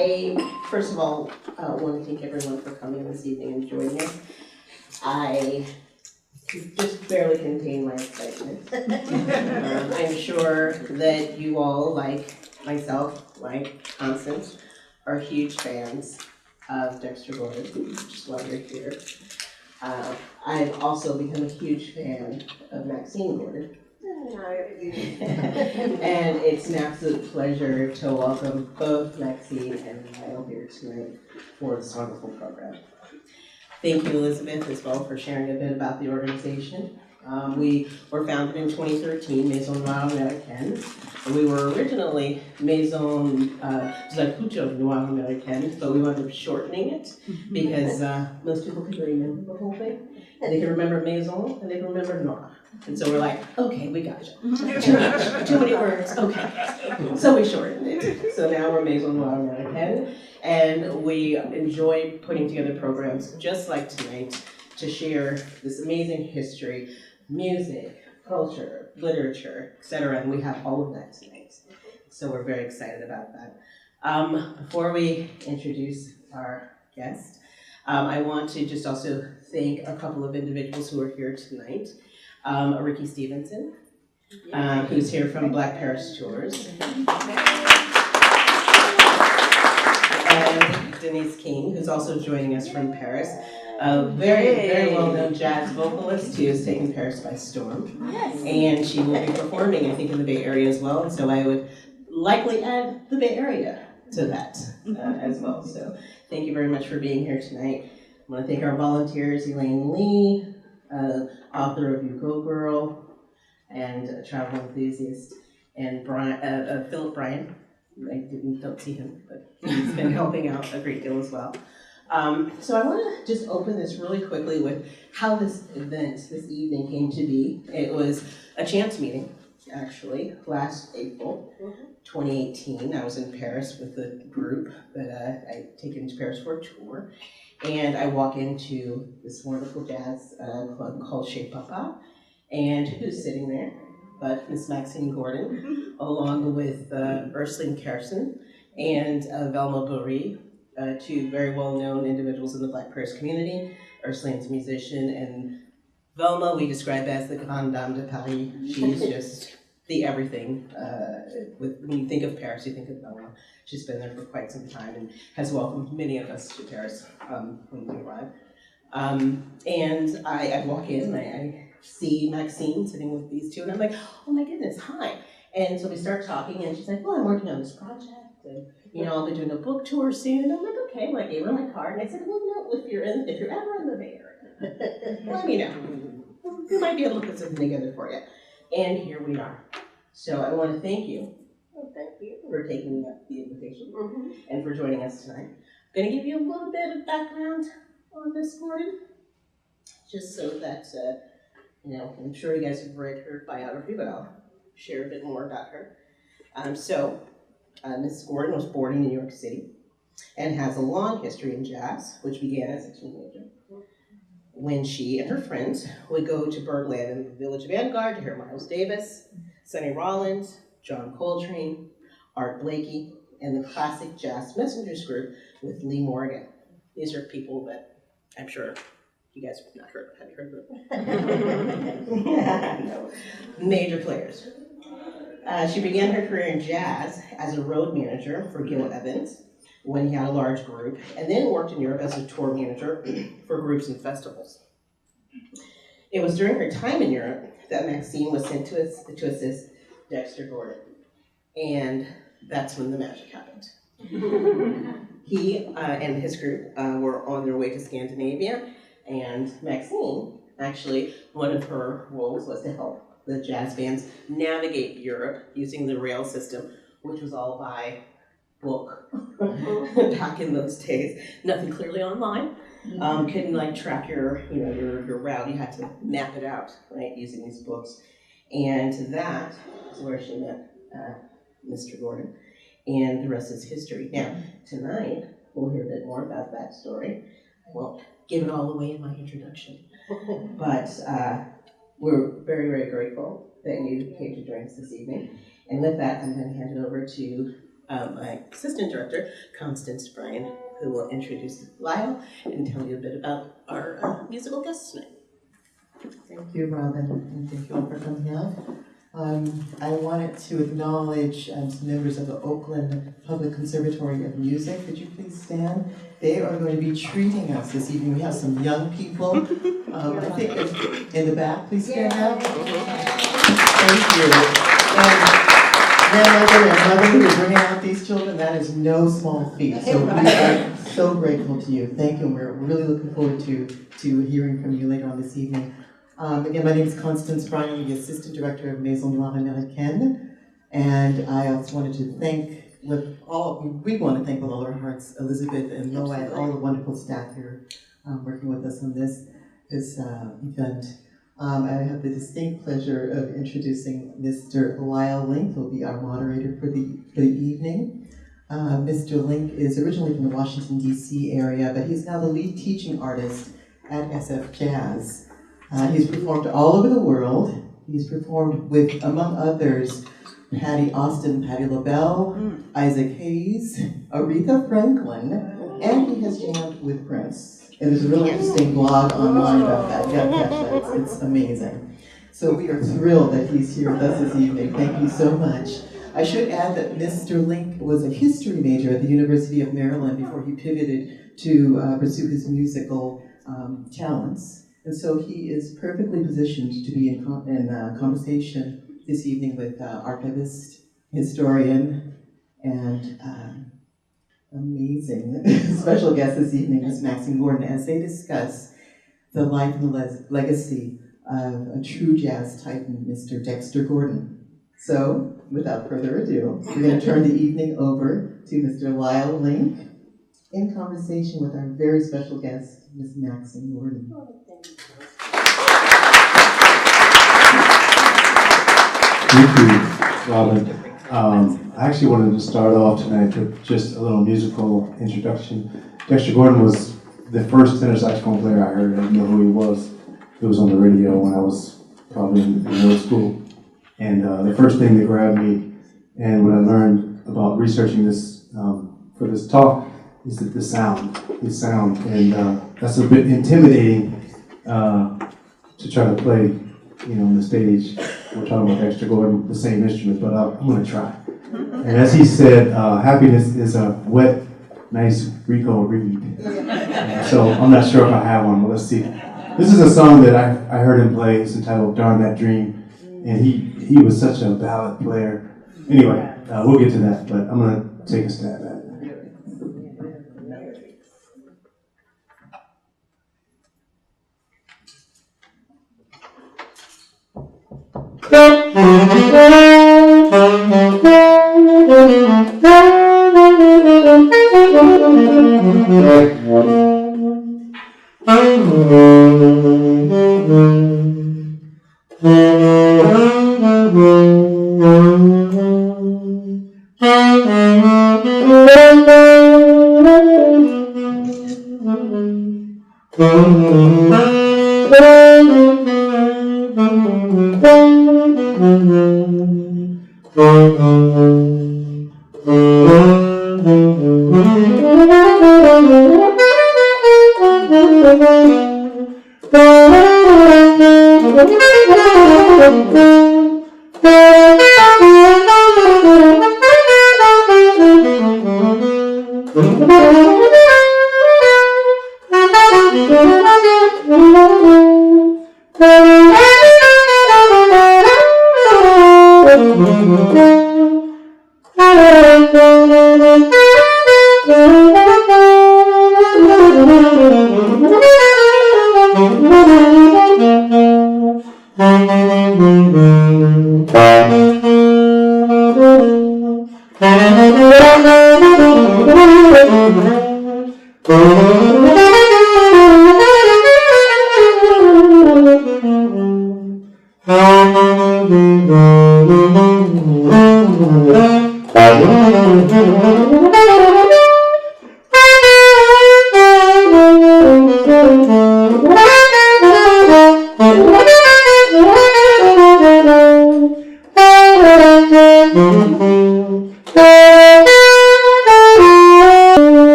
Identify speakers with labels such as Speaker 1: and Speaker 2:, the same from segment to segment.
Speaker 1: I, first of all, want to thank everyone for coming this evening and joining us. I just barely contain my excitement. I'm sure that you all, like myself, like Constance, are huge fans of Dexter Gordon, which is why you're here. I've also become a huge fan of Maxine Gordon. And it's an absolute pleasure to welcome both Maxine and Lyle here tonight for this wonderful program. Thank you, Elizabeth, as well, for sharing a bit about the organization. We were founded in 2013, Maison Noire, Américaine. We were originally Maison Noire, Américaine, but we wound up shortening it because most people could remember the whole thing. And they can remember Maison and they can remember Noire. And so we're like, okay, we got you. Too many words, okay. So we shortened it. So now we're Maison Noire, Américaine. And we enjoy putting together programs just like tonight to share this amazing history, music, culture, literature, etc. And we have all of that tonight. So we're very excited about that. Before we introduce our guest, I want to just also thank a couple of individuals who are here tonight. Ricky Stevenson, who's here from Black Paris Tours. And Denise King, who's also joining us from Paris. A very well-known jazz vocalist who has taken Paris by storm. Yes. And she will be performing, I think, in the Bay Area as well. And so I would likely add the Bay Area to that as well. So thank you very much for being here tonight. I want to thank our volunteers, Elaine Lee, author of You Go Girl, and a travel enthusiast, and Philip Bryan. I don't see him, but he's been helping out a great deal as well. So I want to just open this really quickly with how this event, this evening came to be. It was a chance meeting, actually, last April 2018. I was in Paris with a group that I'd taken to Paris for a tour. And I walk into this wonderful jazz club called Chez Papa. And who's sitting there? But Miss Maxine Gordon, along with Ursula Kersen and Velma Bourri, two very well-known individuals in the Black Paris community. Ursula's a musician, and Velma we describe as the grande dame de Paris. She's just the everything. When you think of Paris, you think of Velma. She's been there for quite some time and has welcomed many of us to Paris when we arrived. And I walk in and I see Maxine sitting with these two, and I'm like, oh my goodness, hi. And so we start talking, and she's like, well, I'm working on this project, and I'll be doing a book tour soon. And I'm like, okay. Well, I gave her my card, and I said, well, if you're ever in the Bay Area, let me know. We might be able to put something together for you. And here we are. So I want to thank you. Well, thank you for taking up the invitation and for joining us tonight. I'm going to give you a little bit of background on Miss Gordon, just so that I'm sure you guys have read her biography, but I'll share a bit more about her. Miss Gordon was born in New York City and has a long history in jazz, which began as a teenager, when she and her friends would go to Birdland in the Village Vanguard to hear Miles Davis, Sonny Rollins, John Coltrane, Art Blakey, and the classic jazz messengers group with Lee Morgan. These are people that I'm sure you guys have not heard of. Have you heard of them? No. Major players. She began her career in jazz as a road manager for Gil Evans when he had a large group, and then worked in Europe as a tour manager for groups and festivals. It was during her time in Europe that Maxine was sent to assist Dexter Gordon, and that's when the magic happened. He and his group were on their way to Scandinavia, and Maxine, actually, one of her roles was to help the jazz bands navigate Europe using the rail system, which was all by book back in those days. Nothing clearly online. Couldn't track your route. You had to map it out, right, using these books. And that is where she met Mr. Gordon, and the rest is history. Now, tonight, we'll hear a bit more about that story. I won't give it all away in my introduction, but we're very, very grateful that you came to join us this evening. And with that, I'm going to hand it over to my assistant director, Constance Bryan, who will introduce Lyle and tell you a bit about our musical guests tonight.
Speaker 2: Thank you, Robin, and thank you all for coming out. I wanted to acknowledge some members of the Oakland Public Conservatory of Music. Could you please stand? They are going to be treating us this evening. We have some young people, I think in the back. Please stand up. Thank you. And grandmother and mother who are bringing out these children, that is no small feat. So we are so grateful to you. Thank you. And we're really looking forward to hearing from you later on this evening. Again, my name is Constance Bryan. I'm the Assistant Director of Maison, Noire, Américaine. And I also wanted to thank with all our hearts, Elizabeth and MoAD, all the wonderful staff here working with us on this event. I have the distinct pleasure of introducing Mr. Lyle Link, who will be our moderator for the evening. Mr. Link is originally from the Washington, D.C. area, but he's now the lead teaching artist at SF Jazz. He's performed all over the world. He's performed with, among others, Patti Austin, Patti LaBelle, Isaac Hayes, Aretha Franklin, and he has jammed with Prince. And there's a really interesting blog online about that. You gotta catch that. It's amazing. So we are thrilled that he's here with us this evening. Thank you so much. I should add that Mr. Link was a history major at the University of Maryland before he pivoted to pursue his musical talents. And so he is perfectly positioned to be in conversation this evening with archivist, historian, and amazing special guest this evening is Maxine Gordon as they discuss the life and the legacy of a true jazz titan, Mr. Dexter Gordon. So, without further ado, we're going to turn the evening over to Mr. Lyle Link in conversation with our very special guest, Ms. Maxine Gordon.
Speaker 3: Thank you, Robin. I actually wanted to start off tonight with just a little musical introduction. Dexter Gordon was the first tenor saxophone player I heard. I didn't know who he was. It was on the radio when I was probably in middle school. And the first thing that grabbed me, and what I learned about researching this for this talk, is that his sound. And that's a bit intimidating to try to play, on the stage. We're talking about Dexter Gordon, the same instrument, but I'm going to try. And as he said, happiness is a wet, nice Rico reed. So I'm not sure if I have one, but let's see. This is a song that I heard him play. It's entitled Darn That Dream. And he was such a ballad player. Anyway, we'll get to that, but I'm going to take a stab at it.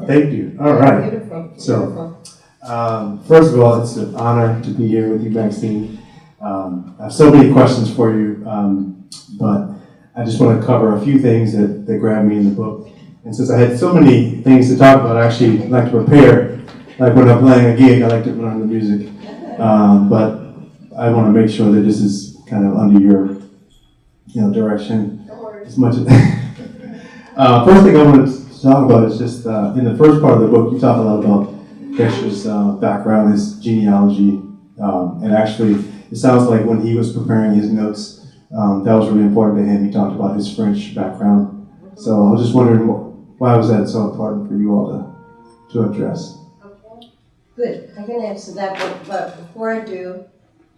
Speaker 3: Thank you. All right.
Speaker 2: Beautiful.
Speaker 3: So, first of all, it's an honor to be here with you, Maxine. I have so many questions for you, but I just want to cover a few things that grabbed me in the book. And since I had so many things to talk about, I actually like to prepare. Like when I'm playing a gig, I like to learn the music. But I want to make sure that this is kind of under your, direction as much as. First thing I want to talk about is just in the first part of the book, you talk a lot about Dexter's background, his genealogy, and actually, it sounds like when he was preparing his notes, that was really important to him. He talked about his French background. So I was just wondering, why was that so important for you all to address?
Speaker 4: Okay, good. I can answer that, but before I do,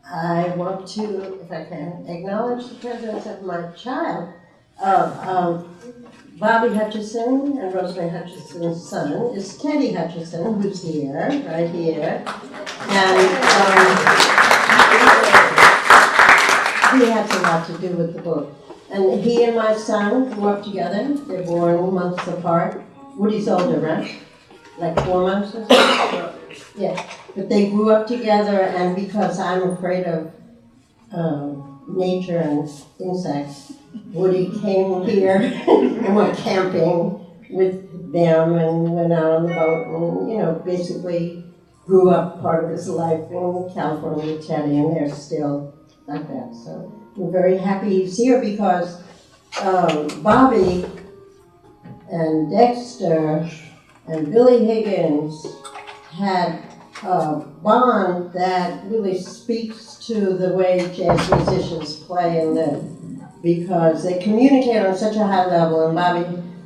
Speaker 4: I want to, if I can, acknowledge the presence of my child, Bobby Hutchison and Rosemary Hutchison's son is Teddy Hutchison, who's here, right here. And he has a lot to do with the book. And he and my son grew up together. They're born months apart. Woody's older, right? Like 4 months or so? Yeah. But they grew up together, and because I'm afraid of nature and insects, Woody came here and went camping with them and went out on the boat and, basically grew up part of his life in California with Teddy, and they're still like that. So we're very happy he's here because Bobby and Dexter and Billy Higgins had a bond that really speaks to the way jazz musicians play and live, because they communicate on such a high level, and Bobby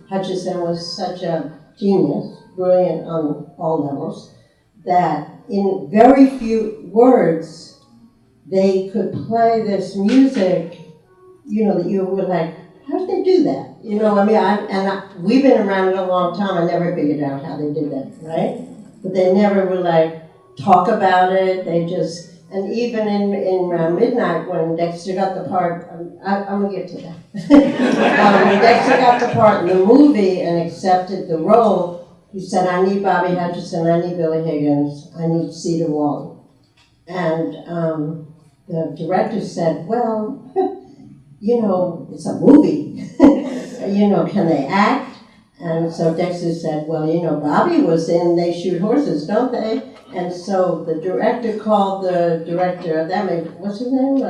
Speaker 4: Hutchison was such a genius, brilliant on all levels, that in very few words, they could play this music, that you were like, how did they do that? We've been around it a long time, I never figured out how they did that, right? But they never would talk about it, they just, and even in Midnight, when Dexter got the part, I'm gonna get to that. When Dexter got the part in the movie and accepted the role, he said, I need Bobby Hutchison, I need Billy Higgins, I need Cedar Walton. And the director said, well, it's a movie. Can they act? And so Dexter said, well, Bobby was in They Shoot Horses, don't they? And so the director called the director of that movie, what's his name?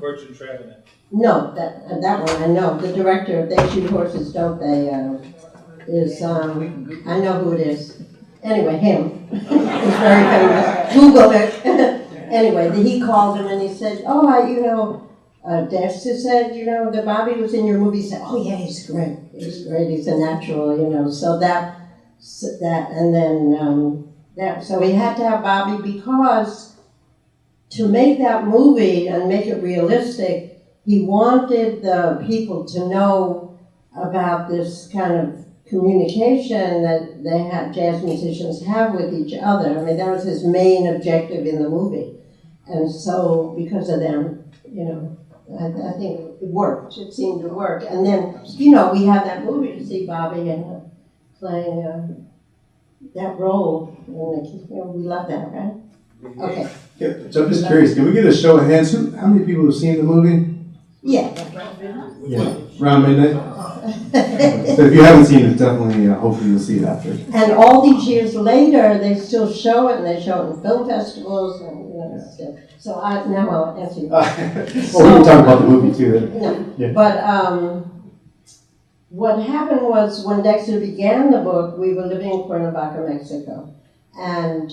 Speaker 5: Fortune Trevenant.
Speaker 4: No, that one I know. The director of They Shoot Horses, don't they? I know who it is. Anyway, him. He's very famous. Google it. Anyway, he called him and he said, Dexter said, that Bobby was in your movie. He said, oh yeah, he's great. He's great. He's a natural, So so we had to have Bobby because to make that movie and make it realistic, he wanted the people to know about this kind of communication that jazz musicians have with each other. I mean, that was his main objective in the movie. And so because of them, I think it worked. It seemed to work. And then, we had that movie to see Bobby and playing that role. And, we love that, right? Okay.
Speaker 3: Yeah, so I'm just curious, can we get a show of hands? How many people have seen the movie?
Speaker 4: Yeah.
Speaker 3: Yeah, around midnight? So if you haven't seen it, definitely, hopefully you'll see it after.
Speaker 4: And all these years later, they still show it, and they show it in film festivals, and still. So now I'll answer you.
Speaker 3: Well, we can talk about the movie too then.
Speaker 4: No,
Speaker 3: Yeah.
Speaker 4: but what happened was when Dexter began the book, we were living in Cuernavaca, Mexico, and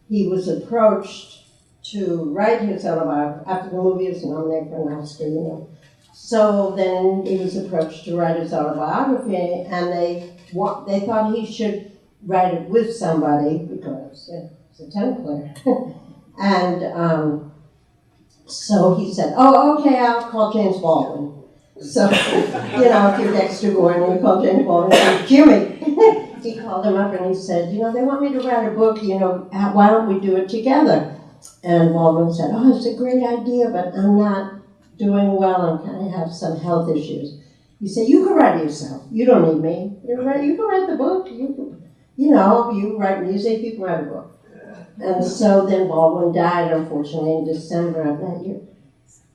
Speaker 4: he was approached to write his autobiography after the movie was nominated for an Oscar, you know. So then he was approached to write his autobiography, and they thought he should write it with somebody because he's a tenor player. And so he said, "Oh, okay, I'll call James Baldwin." So, you know, if you're Dexter Gordon, you call James Baldwin, and Jimmy. He called him up and he said, "You know, they want me to write a book, you know, why don't we do it together?" And Baldwin said, "Oh, it's a great idea, but I'm not doing well. I'm kind of have some health issues." He said, "You can write it yourself. You don't need me. You can write the book. You know, you write music, you can write a book." And so then Baldwin died, unfortunately, in December of that year.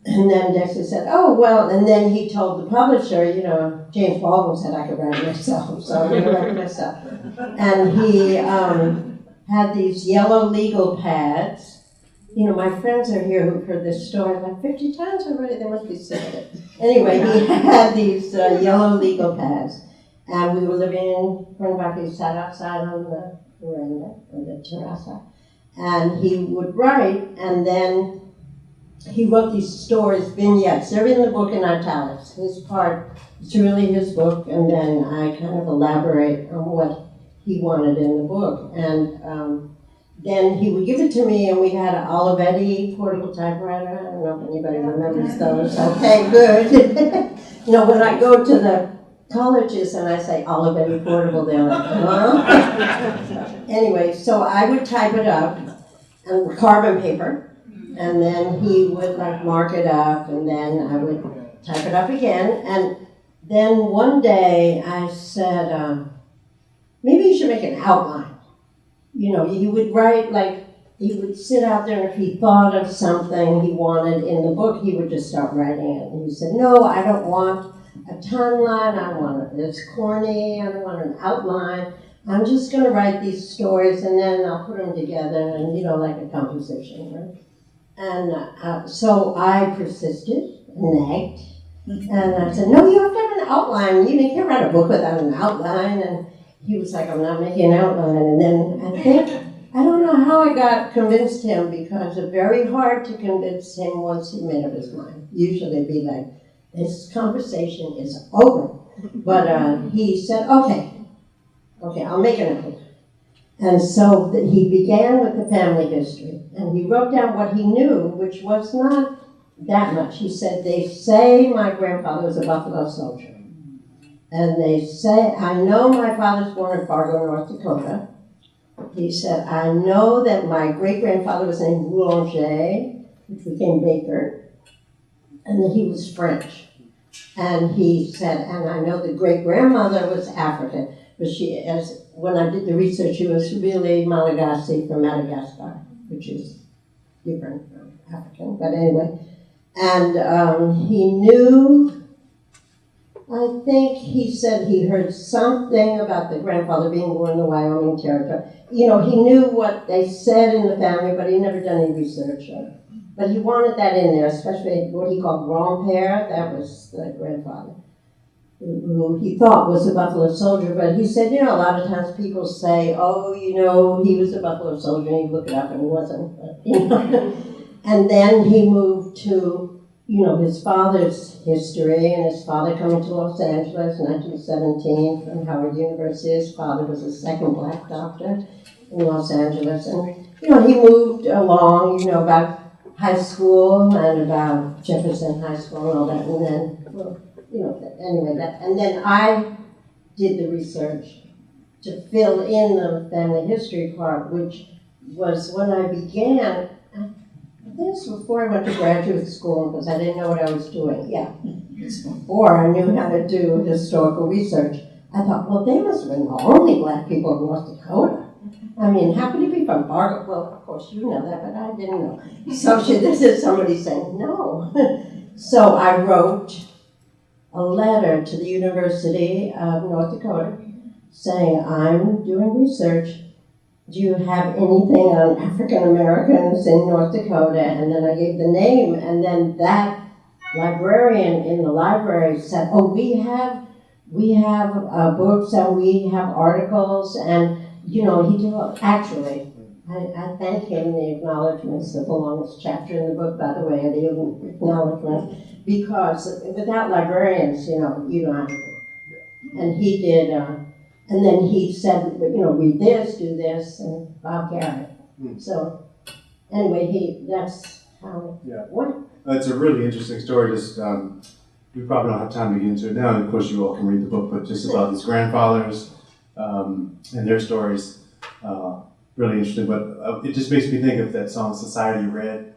Speaker 4: And then Dexter said, "Oh, well," and then he told the publisher, you know, James Baldwin said I could write it myself, so I'm going to write it myself. And he had these yellow legal pads. You know, my friends are here who've heard this story like 50 times already. They must be sick of it. Anyway, he had these yellow legal pads. And we were living in Cuernavaca. He sat outside on the veranda, on the terrace. And he would write, and then he wrote these stories, vignettes. They're in the book in italics. His part, it's really his book, and then I kind of elaborate on what he wanted in the book. And then he would give it to me, and we had an Olivetti portable typewriter. I don't know if anybody remembers those. Okay, good. You know, when I go to the colleges and I say Olivetti portable, they're like, huh? Anyway, so I would type it up on carbon paper, and then he would like mark it up, and then I would type it up again. And then one day I said, maybe you should make an outline. You know, he would write, like, he would sit out there, and if he thought of something he wanted in the book, he would just start writing it. And he said, "No, I don't want a timeline, I don't want it. It's corny, I don't want an outline. I'm just going to write these stories, and then I'll put them together, and, you know, like a composition, right?" And so I persisted, nagged, and I said, "No, you have to have an outline. You can't write a book without an outline." And he was like, "I'm not making an outline." And then I don't know how I convinced him, because it's very hard to convince him once he made up his mind. Usually it'd be like, this conversation is over. But he said, okay, I'll make an outline. And so he began with the family history, and he wrote down what he knew, which was not that much. He said, "They say my grandfather was a Buffalo soldier. And they say, I know my father's born in Fargo, North Dakota." He said, "I know that my great-grandfather was named Boulanger, which became baker, and that he was French." And he said, "And I know the great-grandmother was African, but when I did the research, she was really Malagasy from Madagascar, which is different from African, but anyway." And he knew, I think he said he heard something about the grandfather being born in the Wyoming Territory. You know, he knew what they said in the family, but he never done any research on it. But he wanted that in there, especially what he called grand-père. That was the grandfather, who he thought was a Buffalo soldier. But he said, you know, a lot of times people say, "Oh, you know, he was a Buffalo soldier," and you look it up and he wasn't. But, you know. And then he moved to, you know, his father's history, and his father coming to Los Angeles in 1917 from Howard University. His father was the second black doctor in Los Angeles. And, you know, he moved along, you know, about high school and about Jefferson High School and all that. And then, well, you know, anyway, and then I did the research to fill in the family history part, which was when I began. This was before I went to graduate school, because I didn't know what I was doing. Yeah, before I knew how to do historical research. I thought, well, they must have been the only black people in North Dakota. I mean, how could it be from Fargo? Well, of course you know that, but I didn't know. So this is somebody saying no. So I wrote a letter to the University of North Dakota saying, "I'm doing research. Do you have anything on African Americans in North Dakota?" And then I gave the name, and then that librarian in the library said, "Oh, we have books, and we have articles," and you know, he developed, actually, I thank him in the acknowledgments, the longest chapter in the book, by the way, are the acknowledgments, because without librarians, you don't have a book. And he did, and then he said, read this, do this, and Bob Garrett. So, anyway, that's how it went.
Speaker 3: It's a really interesting story. Just we probably don't have time to get into it now, and of course you all can read the book. But just about these grandfathers and their stories, really interesting. But it just makes me think of that song "Society Red,"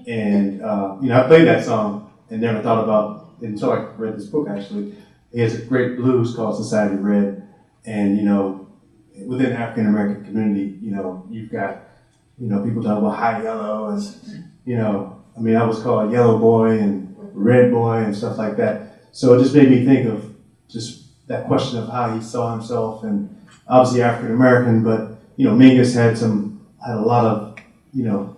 Speaker 3: and I played that song and never thought about it until I read this book. Actually, he has a great blues called "Society Red," and within the African American community, you've got people talk about high yellow, and I was called yellow boy and red boy and stuff like that. So it just made me think of just that question of how he saw himself, and obviously African American, but Mingus had a lot of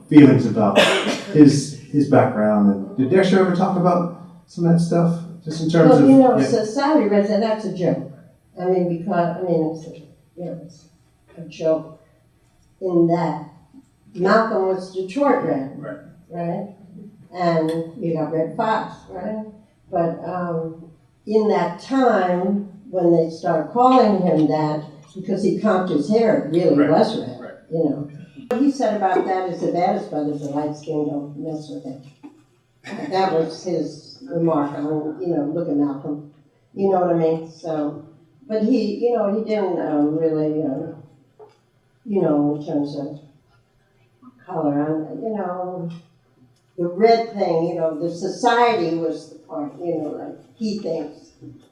Speaker 3: feelings about his background. And did Dexter ever talk about some of that stuff, just in terms of?
Speaker 4: Society Red, that's a joke. It's a joke in that Malcolm was Detroit Red, right? And you got Red Fox, right? But in that time, when they started calling him that, because he combed his hair, it really was red, What he said about that is the baddest brothers are light skinned, don't mess with it. That was his remark on, look at Malcolm. You know what I mean? So, but he didn't really, in terms of color, the red thing, the society was the part, like he thinks.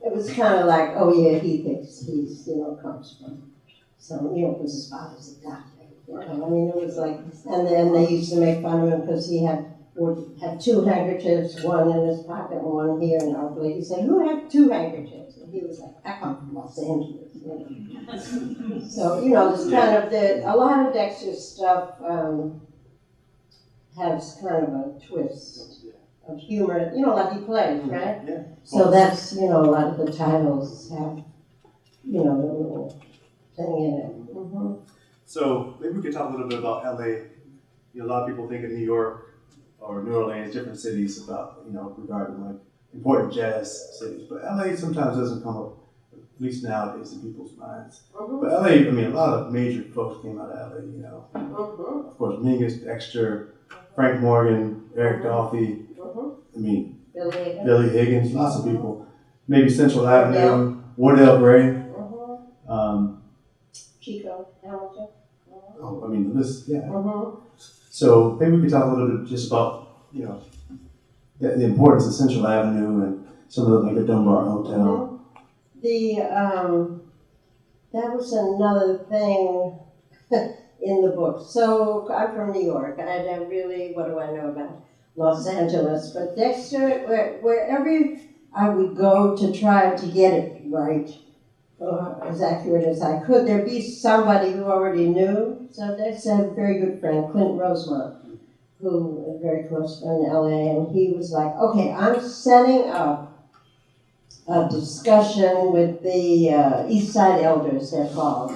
Speaker 4: It was kind of like, oh yeah, he thinks he's, comes from. So, because his father's a doctor. It was like, and then they used to make fun of him because he had two handkerchiefs, one in his pocket and one here. And our lady said, who had two handkerchiefs? And he was like, I come from Los Angeles. So, there's kind of a lot of Dexter's stuff has kind of a twist of humor, like he plays, right?
Speaker 3: Yeah.
Speaker 4: So that's, a lot of the titles have, the little thing in it. Mm-hmm.
Speaker 3: So maybe we could talk a little bit about LA. A lot of people think of New York or New Orleans, different cities about, regarding like important jazz cities. But LA sometimes doesn't come up, at least nowadays, in people's minds.
Speaker 4: Mm-hmm.
Speaker 3: But LA, a lot of major folks came out of LA,
Speaker 4: Mm-hmm.
Speaker 3: Of course, Mingus, Dexter, Frank Morgan, Eric Dolphy,
Speaker 4: Billy
Speaker 3: Billy Higgins, lots of people. Maybe Central Avenue, Wardell Gray.
Speaker 4: Chico Hamilton.
Speaker 3: The list, yeah.
Speaker 4: Mm-hmm.
Speaker 3: So maybe we could talk a little bit just about, the importance of Central Avenue and some of the Dunbar Hotel.
Speaker 4: Mm-hmm. That was another thing in the book. So I'm from New York. I don't really, what do I know about Los Angeles? But Dexter, wherever I would go to try to get it right, as accurate as I could, there'd be somebody who already knew. So Dexter had a very good friend, Clint Rosemont, who was a very close friend in LA, and he was like, okay, I'm setting up a discussion with the East Side Elders, they're called.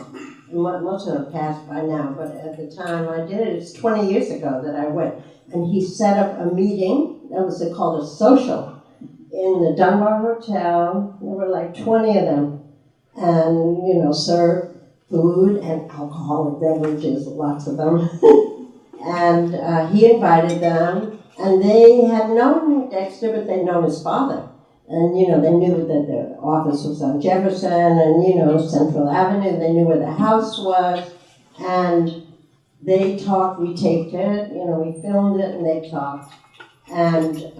Speaker 4: And most of them have passed by now, but at the time I did it, it's 20 years ago that I went. And he set up a meeting, that was called a social, in the Dunbar Hotel. There were like 20 of them. And, served food and alcoholic beverages, lots of them. And he invited them, and they had known Dexter, but they'd known his father. And, they knew that the office was on Jefferson and, Central Avenue. They knew where the house was. And they talked, we taped it, we filmed it, and they talked. And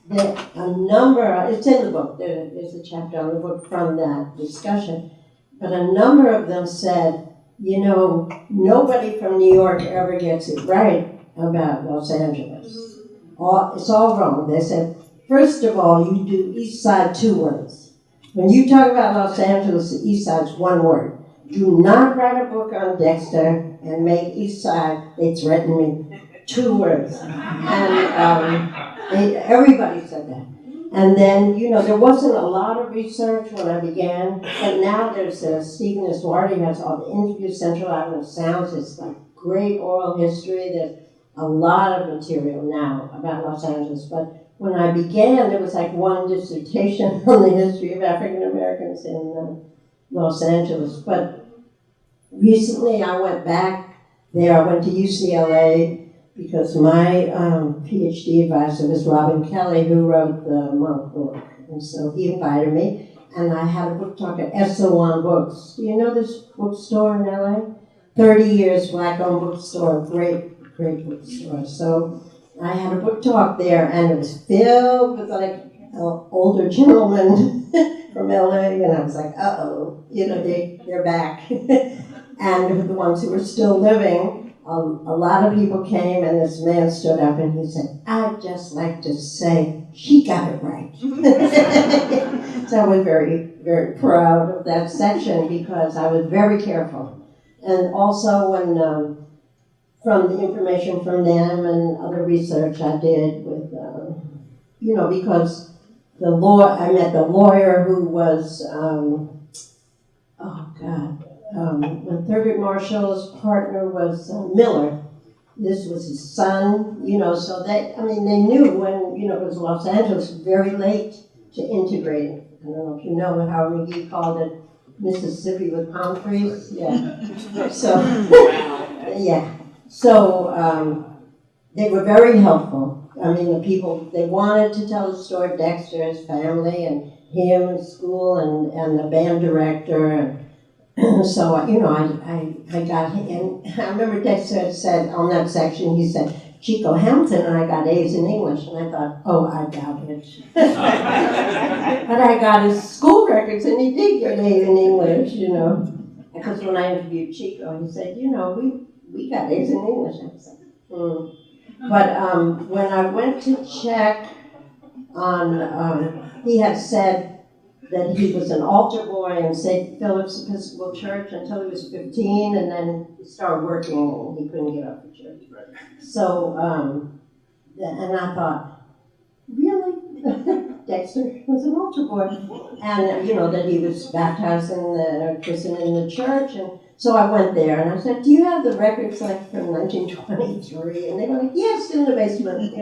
Speaker 4: it's in the book, there's a chapter on the book from that discussion. But a number of them said, nobody from New York ever gets it right about Los Angeles. It's all wrong. They said, first of all, you do East Side 2 words. When you talk about Los Angeles, the East Side's 1 word. Do not write a book on Dexter and make East Side, they threatened me, 2 words. And everybody said that. And then, there wasn't a lot of research when I began, but now there's Stephen Iswardi has all the interviews, Central Island of Sounds. It's like great oral history. There's a lot of material now about Los Angeles. But when I began, there was like one dissertation on the history of African Americans in Los Angeles. But recently I went back there. I went to UCLA because my PhD advisor was Robin Kelly, who wrote the Monk book. And so he invited me, and I had a book talk at SO1 Books. Do you know this bookstore in LA? 30 years, black-owned bookstore, great bookstore. So I had a book talk there, and it was filled with like older gentlemen from LA, and I was like, uh-oh, they're back. And the ones who were still living, a lot of people came, and this man stood up and he said, "I'd just like to say she got it right." So I was very, very proud of that section because I was very careful. And also when, from the information from them and other research I did with, because I met the lawyer who was, when Thurgood Marshall's partner was Miller. This was his son, so they knew when, it was Los Angeles, very late to integrating. I don't know if you know how McGee called it Mississippi with palm trees. Yeah. So, yeah. So they were very helpful. The people, they wanted to tell the story of Dexter, his family, and him in school, and the band director, and so, I got, and I remember Dexter had said on that section, he said, Chico Hampton and I got A's in English, and I thought, oh, I doubt it. But I got his school records, and he did get A's in English, because when I interviewed Chico, he said, we got A's in English. I was like, But when I went to check on, he had said that he was an altar boy in St. Philip's Episcopal Church until he was 15, and then he started working and he couldn't get off the church. So, and I thought, really? Dexter was an altar boy. And, that he was baptized christened in the church. And so I went there and I said, do you have the records like from 1923? And they were like, yes, in the basement,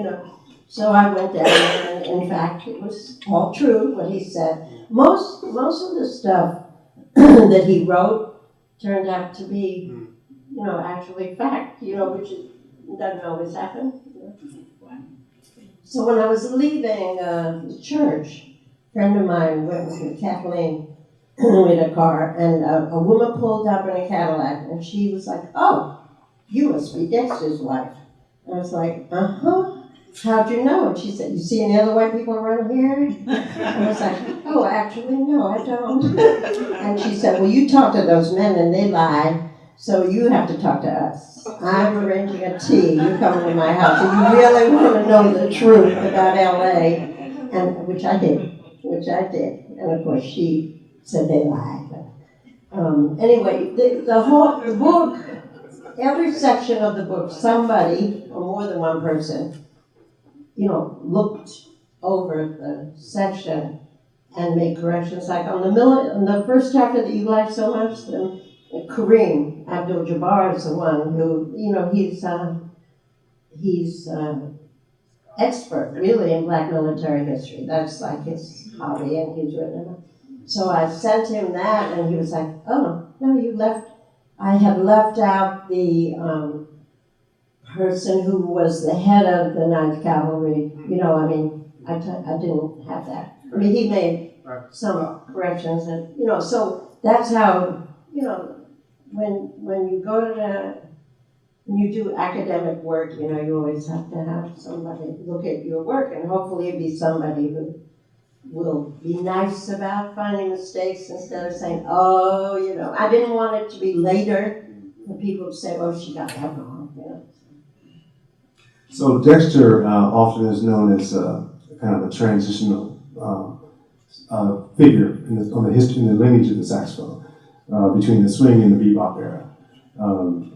Speaker 4: So I went down, and in fact, it was all true what he said. Most of the stuff that he wrote turned out to be, actually fact, which doesn't always happen. So when I was leaving the church, a friend of mine went with me, Kathleen, with a car, and a woman pulled up in a Cadillac, and she was like, "Oh, you must be Dexter's wife." And I was like, "Uh-huh. How'd you know?" And she said, "You see any other white people around here?" And I was like, "Oh, actually, no, I don't." And she said, "Well, you talk to those men and they lie, so you have to talk to us. I'm arranging a tea. You come to my house if you really want to know the truth about LA," and which I did. And of course, she said they lied. Anyway, the book, every section of the book, somebody or more than one person, looked over the section and made corrections. Like on the first chapter that you like so much, Kareem Abdul-Jabbar is the one who, he's expert really in black military history. That's like his hobby, and he's written it. So I sent him that, and he was like, "Oh, no, I had left out the person who was the head of the 9th Cavalry. I didn't have that. He made some corrections, and, so that's how, when you go to when you do academic work, you always have to have somebody look at your work, and hopefully it'll be somebody who will be nice about finding mistakes instead of saying, "Oh, I didn't want it to be later for people to say, oh, she got that wrong."
Speaker 3: So Dexter often is known as kind of a transitional figure in the history, in the lineage of the saxophone, between the swing and the bebop era.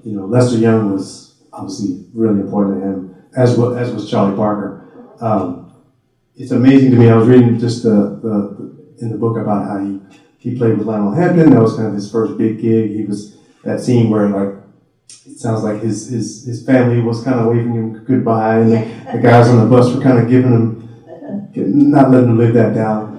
Speaker 3: Lester Young was obviously really important to him, as was Charlie Parker. it's amazing to me. I was reading just in the book about how he played with Lionel Hampton. That was kind of his first big gig. He was that scene where like it sounds like his family was kind of waving him goodbye, and the guys on the bus were kind of giving him, not letting him live that down.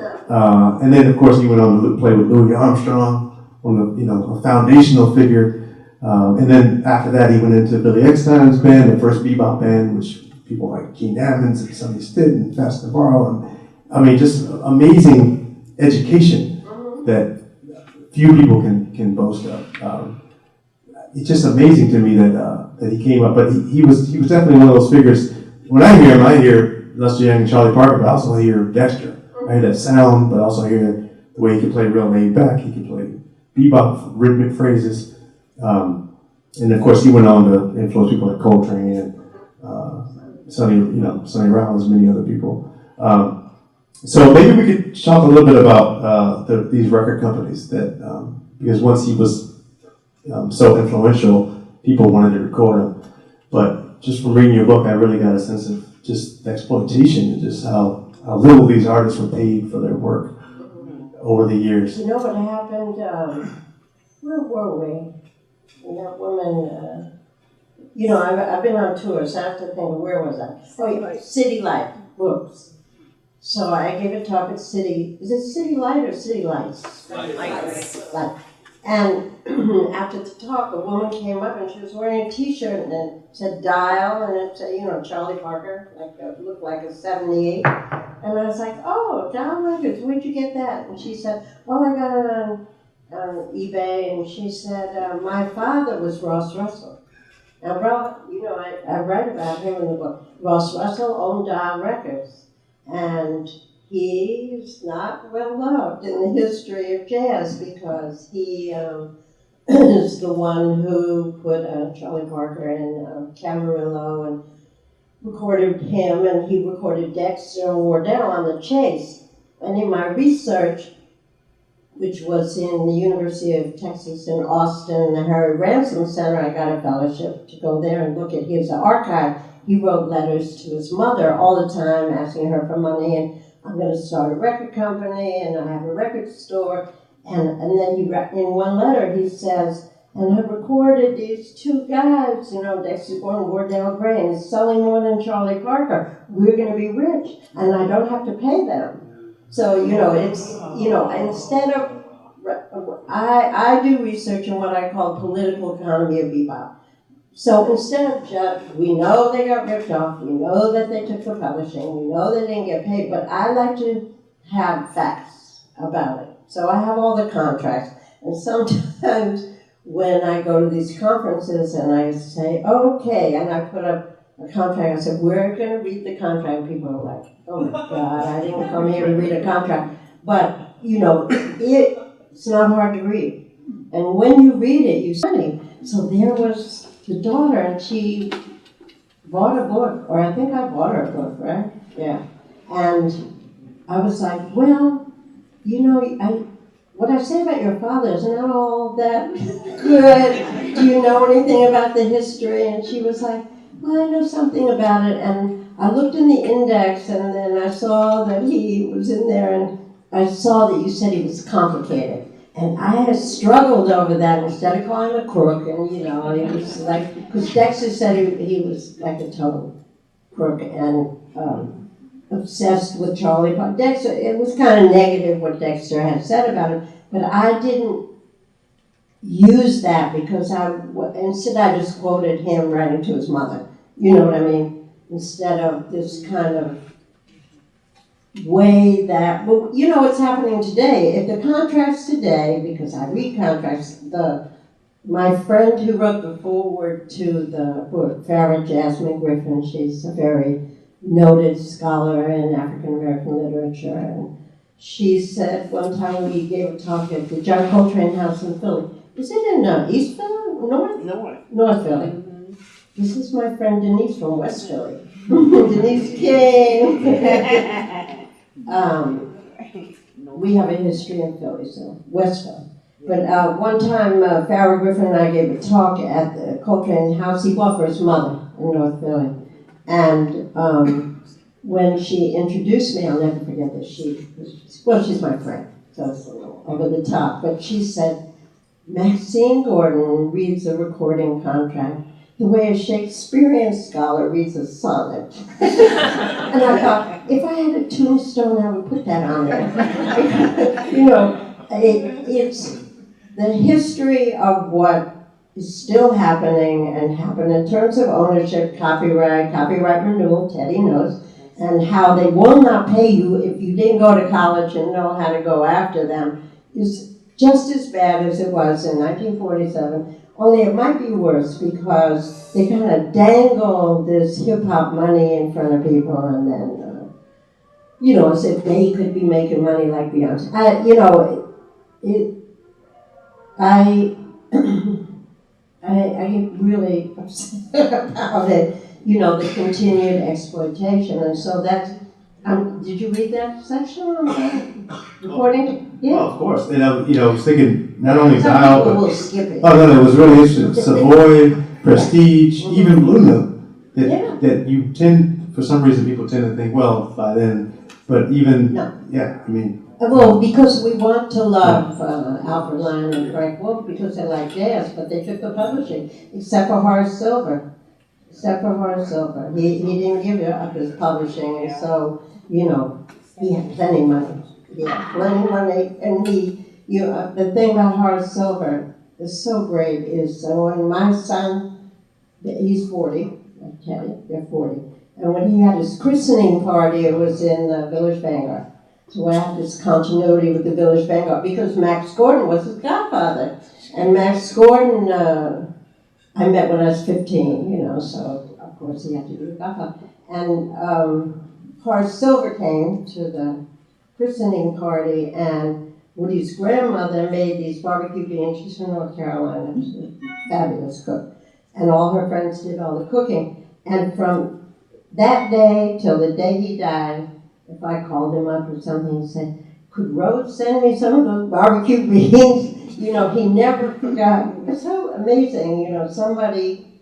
Speaker 3: And then of course he went on to play with Louis Armstrong, a foundational figure. And then after that he went into Billy Eckstine's band, the first bebop band, which people like Gene Ammons and Sonny Stitt and Fats Navarro, and I mean just amazing education that few people can boast of. It's just amazing to me that he came up, but he was definitely one of those figures. When I hear him, I hear Lester Young and Charlie Parker, but I also hear Dexter. I hear that sound, but I also hear the way he could play real laid back. He could play bebop rhythmic phrases, and of course he went on to influence people like Coltrane and Sonny Rollins, many other people. So maybe we could talk a little bit about these record companies that because once he was so influential, people wanted to record him. But just from reading your book, I really got a sense of just exploitation and just how little these artists were paid for their work over the years.
Speaker 4: You know what happened? Where were we? That woman, I've been on tour, so I have to think, where was I? Oh, City Light Books. So I gave a talk at City, is it City Light or City Lights? Light. And after the talk, a woman came up and she was wearing a t-shirt and it said Dial and it said, Charlie Parker, looked like a 78. And I was like, oh, Dial Records, where'd you get that? And she said, oh, I got it on eBay. And she said, my father was Ross Russell. Now, I write about him in the book. Ross Russell owned Dial Records. And he's not well loved in the history of jazz because he is the one who put Charlie Parker in Camarillo and recorded him, and he recorded Dexter and Wardell on the Chase. And in my research, which was in the University of Texas in Austin, the Harry Ransom Center, I got a fellowship to go there and look at his archive. He wrote letters to his mother all the time, asking her for money, and I'm going to start a record company, and I have a record store. And then in one letter he says, and I've recorded these two guys, Dexter Gordon, Wardell Gray, and it's selling more than Charlie Parker. We're going to be rich, and I don't have to pay them. So, it's, instead of, I do research in what I call political economy of bebop. So instead of just, we know they got ripped off, we know that they took the publishing, we know they didn't get paid, but I like to have facts about it. So I have all the contracts. And sometimes when I go to these conferences and I say, okay, and I put up a contract, I said, we're going to read the contract. People are like, oh my God, I didn't come here to read a contract. But, it's not hard to read. And when you read it, you see. So there was the daughter, and she bought a book, or I think I bought her a book, right? Yeah. And I was like, well, what I say about your father is not all that good. Do you know anything about the history? And she was like, well, I know something about it. And I looked in the index, and then I saw that he was in there, and I saw that you said he was complicated. And I had struggled over that instead of calling him a crook, and he was like, because Dexter said he was like a total crook and obsessed with Charlie Parker. Dexter, it was kind of negative what Dexter had said about him, but I didn't use that because instead I just quoted him writing to his mother. You know what I mean? Instead of this kind of way that, what's happening today. If the contracts today, because I read contracts, my friend who wrote the foreword to the book, Farrah Jasmine Griffin, she's a very noted scholar in African American literature, and she said one time we gave a talk at the John Coltrane House in Philly. Is it in East Philly? North Philly. Mm-hmm. This is my friend Denise from West Philly. Denise King. We have a history in Philly, so West Philly. But one time, Farrah Griffin and I gave a talk at the Coltrane House he bought for his mother in North Philly. And when she introduced me, I'll never forget this, she's my friend, so it's a little over the top, but she said, Maxine Gordon reads a recording contract the way a Shakespearean scholar reads a sonnet. And I thought, if I had a tombstone, I would put that on there. You know, it's the history of what is still happening and happened in terms of ownership, copyright renewal, Teddy knows, and how they will not pay you if you didn't go to college and know how to go after them, is just as bad as it was in 1947. Only it might be worse because they kind of dangle this hip-hop money in front of people and then, you know, as if they could be making money like Beyonce. You know, I get really upset about it, you know, the continued exploitation. And so that's, did you read that section on the recording? Yeah.
Speaker 3: Well, of course. And I was thinking not only Dial, but
Speaker 4: we'll skip it.
Speaker 3: Oh no, it was really interesting. Savoy, Prestige, even Blue Note. That you tend, for some reason, people tend to think, well, by then, but even I mean.
Speaker 4: Well, because we want to love Alfred Lion and Frank Wolf because they like jazz, but they took the publishing, except for Horace Silver. He didn't give up his publishing, and so, you know, he had plenty of money. And the thing about Horace Silver is so great is when my son, he's 40, I tell you, they're 40, and when he had his christening party, it was in the Village Vanguard. So I have this continuity with the Village Vanguard because Max Gordon was his godfather. And Max Gordon, I met when I was 15, you know, so of course he had to be the godfather. And Horace Silver came to the christening party, and Woody's grandmother made these barbecue beans. She's from North Carolina. She's a fabulous cook. And all her friends did all the cooking. And from that day till the day he died, if I called him up or something and said, could Rose send me some of those barbecue beans? You know, he never forgot. It's so amazing, you know, somebody,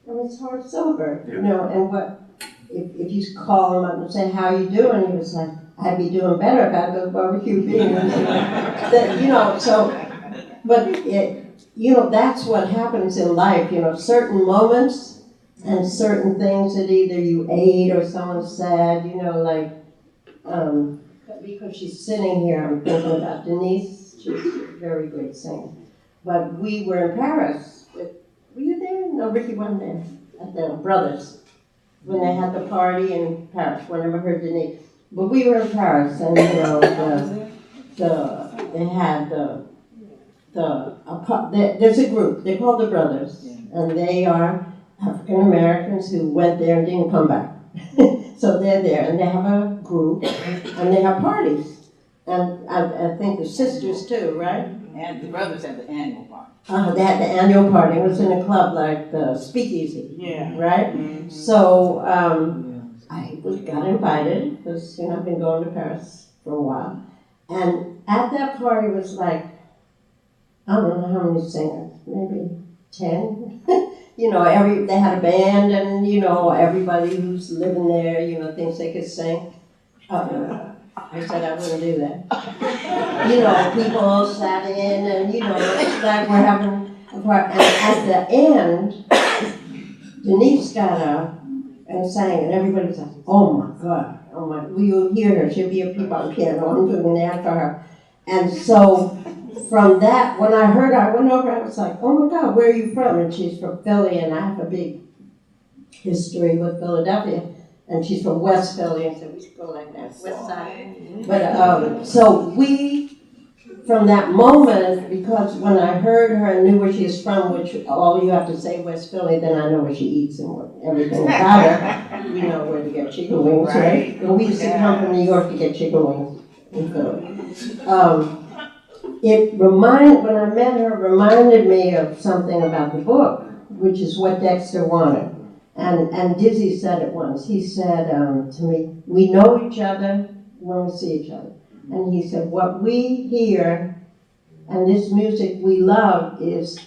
Speaker 4: it's Horace Silver, you know, and what, if you call him up and say, how you doing? He was like, I'd be doing better if I had those barbecue beans. You know, so, but you know, that's what happens in life, you know, certain moments and certain things that either you ate or someone said, you know, like, because she's sitting here, I'm thinking about Denise. She's a very great singer. But we were in Paris. Were you there? No, Ricky wasn't there. At the Brothers, when they had the party in Paris. I never heard Denise. But we were in Paris, and you know, they had there's a group. They're called the Brothers, and they are African Americans who went there and didn't come back. So they're there, and they have a group, and they have parties. And I think the sisters too, right?
Speaker 6: And the Brothers had the annual party.
Speaker 4: They had the annual party. It was in a club like the Speakeasy, right? Mm-hmm. So I got invited, because you know, I've been going to Paris for a while. And at that party was like, I don't know how many singers, maybe 10. You know, they had a band, and you know, everybody who's living there, you know, thinks they could sing. I said I wouldn't do that. You know, people sat in, and you know, it's like we're having a party. And at the end, Denise got up and sang, and everybody was like, "Oh my God, oh my!" Well, you'll hear her. She'll be a peep on piano. I'm doing that for her. And so, from that, when I heard her, I went over. I was like, "Oh my God, where are you from?" And she's from Philly, and I have a big history with Philadelphia. And she's from West Philly, and so we go like that, West Side. But so we, from that moment, because when I heard her and knew where she is from, which all you have to say West Philly, then I know where she eats and everything about her. We know where to get chicken wings, right? And we used to come from New York to get chicken wings in Philly. When I met her, reminded me of something about the book, which is what Dexter wanted. And Dizzy said it once. He said to me, we know each other when we see each other. And he said, what we hear and this music we love is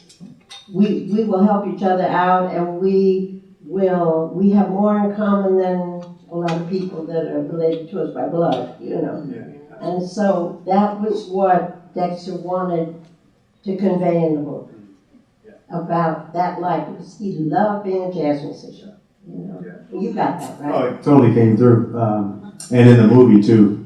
Speaker 4: we will help each other out, and we have more in common than a a lot of people that are related to us by blood, you know. And so that was what Dexter wanted to convey in the book about that life, because he loved being a jazz musician, you know. You got that, right?
Speaker 3: Oh, it totally came through. And in the movie too.